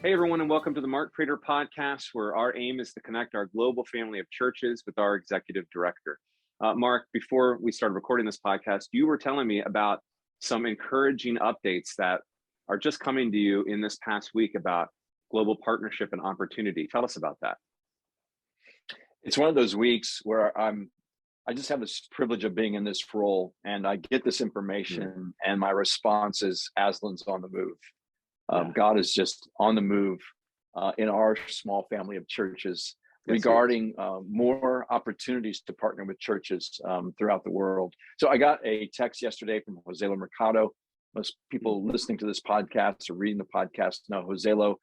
Hey, everyone, and welcome to the Mark Prater podcast, where our aim is to connect our global family of churches with our executive director. Mark, before we started recording this podcast, you were telling me about some encouraging updates that are just coming to you in this past week about global partnership and opportunity. Tell us about that. It's one of those weeks where I just have this privilege of being in this role, and I get this information, and my response is Aslan's on the move. God is just on the move in our small family of churches regarding more opportunities to partner with churches throughout the world. So I got a text yesterday from Joselo Mercado. Most people listening to this podcast or reading the podcast know Joselo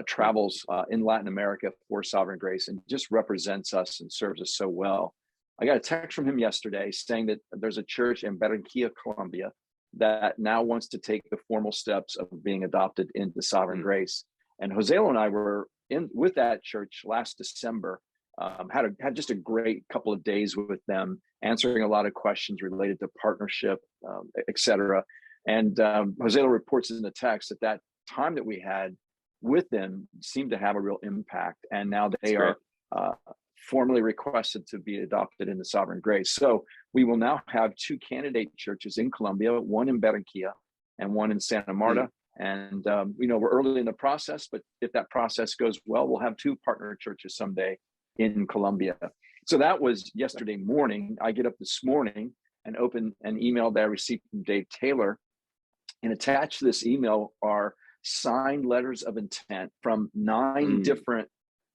travels in Latin America for Sovereign Grace and just represents us and serves us so well. I got a text from him yesterday saying that there's a church in Barranquilla, Colombia, that now wants to take the formal steps of being adopted into Sovereign Grace. And Joselo and I were in with that church last December, had just a great couple of days with them, answering a lot of questions related to partnership, et cetera. And Joselo reports in the text that time that we had with them seemed to have a real impact. And now they are formally requested to be adopted into Sovereign Grace. So we will now have two candidate churches in Colombia, one in Barranquilla and one in Santa Marta. And, we're early in the process, but if that process goes well, we'll have two partner churches someday in Colombia. So that was yesterday morning. I get up this morning and open an email that I received from Dave Taylor. And attached to this email are signed letters of intent from 9 different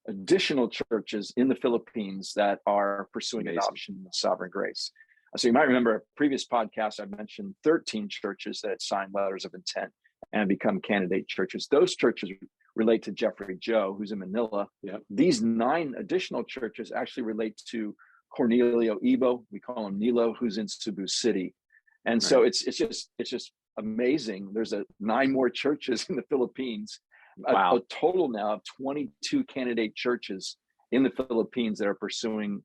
additional churches in the Philippines that are pursuing adoption of Sovereign Grace. So you might remember a previous podcast, I mentioned 13 churches that had signed letters of intent and become candidate churches. Those churches relate to Jeffrey Joe, who's in Manila. These 9 additional churches actually relate to Cornelio Ibo, we call him Nilo, who's in Cebu City. And so it's just amazing. There's 9 more churches in the Philippines. A total now of 22 candidate churches in the Philippines that are pursuing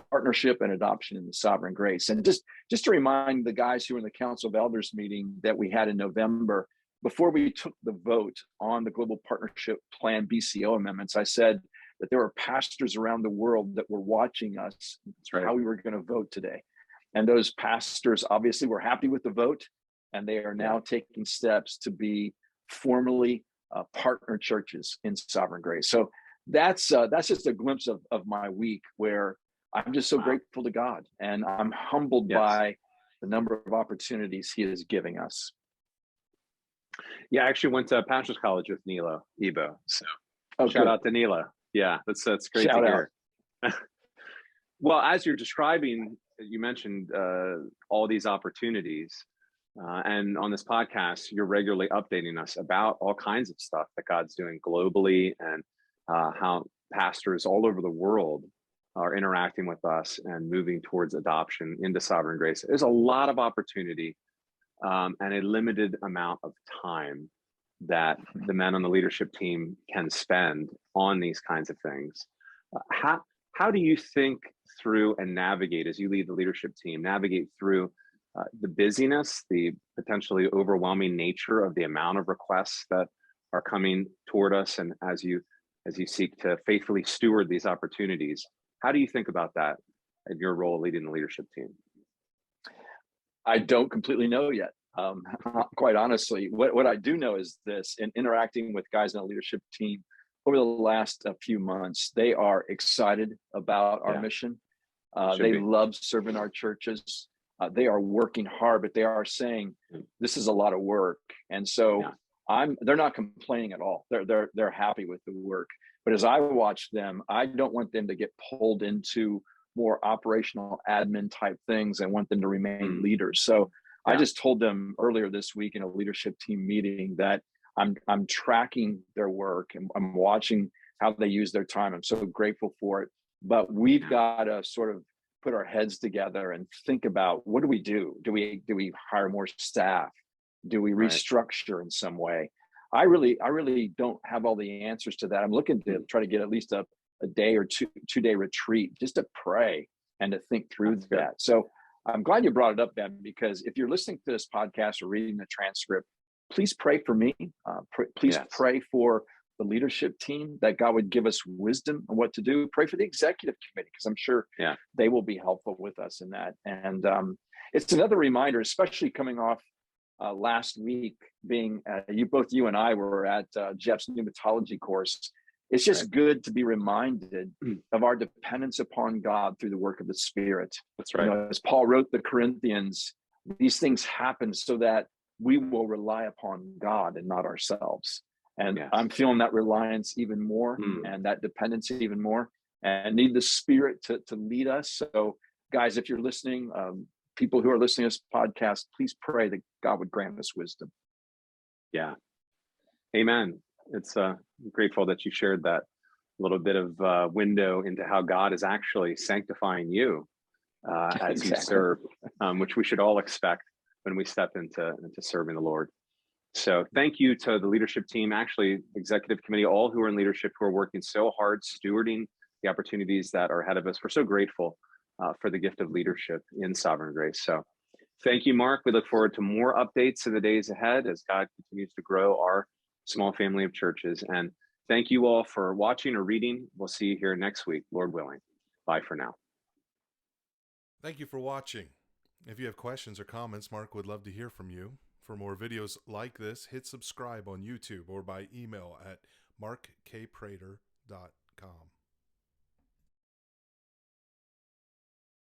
partnership and adoption in the Sovereign Grace. And just to remind the guys who were in the Council of Elders meeting that we had in November, before we took the vote on the Global Partnership Plan BCO amendments, I said that there were pastors around the world that were watching us, how we were going to vote today. And those pastors obviously were happy with the vote, and they are now taking steps to be formally partner churches in Sovereign Grace. So that's just a glimpse of my week, where I'm just so grateful to God, and I'm humbled by the number of opportunities He is giving us. Yeah, I actually went to Pastor's College with Nilo Ibo. So shout out to Nilo. Yeah, that's great to hear. Well, as you're describing, you mentioned all these opportunities. And on this podcast, you're regularly updating us about all kinds of stuff that God's doing globally, and how pastors all over the world are interacting with us and moving towards adoption into Sovereign Grace. There's a lot of opportunity and a limited amount of time that the men on the leadership team can spend on these kinds of things. How do you think through and navigate, as you lead the leadership team, navigate through the busyness, the potentially overwhelming nature of the amount of requests that are coming toward us, and as you seek to faithfully steward these opportunities? How do you think about that in your role leading the leadership team? I don't completely know yet. Quite honestly, what I do know is this: in interacting with guys in the leadership team over the last few months, they are excited about our mission. They love serving our churches. They are working hard, but they are saying this is a lot of work. And so they're not complaining at all. They're happy with the work. But as I watch them, I don't want them to get pulled into more operational admin type things. I want them to remain leaders. So I just told them earlier this week in a leadership team meeting that I'm tracking their work, and I'm watching how they use their time. I'm so grateful for it. But we've got to sort of put our heads together and think about, what do we do? Do we hire more staff? Do we restructure in some way? I really don't have all the answers to that. I'm looking to try to get at least a day or two-day retreat just to pray and to think through that. So I'm glad you brought it up, Ben, because if you're listening to this podcast or reading the transcript, please pray for me. Please pray for the leadership team, that God would give us wisdom on what to do. Pray for the executive committee, because I'm sure they will be helpful with us in that. And it's another reminder, especially coming off last week, being you and I were at Jeff's pneumatology course. It's just good to be reminded of our dependence upon God through the work of the Spirit. That's right. As Paul wrote the Corinthians, these things happen so that we will rely upon God and not ourselves. And I'm feeling that reliance even more and that dependence even more, and need the Spirit to lead us. So guys, if you're listening, people who are listening to this podcast, please pray that God would grant us wisdom. Yeah. Amen. It's grateful that you shared that little bit of window into how God is actually sanctifying you as you serve, which we should all expect when we step into serving the Lord. So thank you to the leadership team, actually executive committee, all who are in leadership, who are working so hard, stewarding the opportunities that are ahead of us. We're so grateful for the gift of leadership in Sovereign Grace. So thank you, Mark. We look forward to more updates in the days ahead as God continues to grow our small family of churches. And thank you all for watching or reading. We'll see you here next week, Lord willing. Bye for now. Thank you for watching. If you have questions or comments, Mark would love to hear from you. For more videos like this, hit subscribe on YouTube or by email at markkprater.com.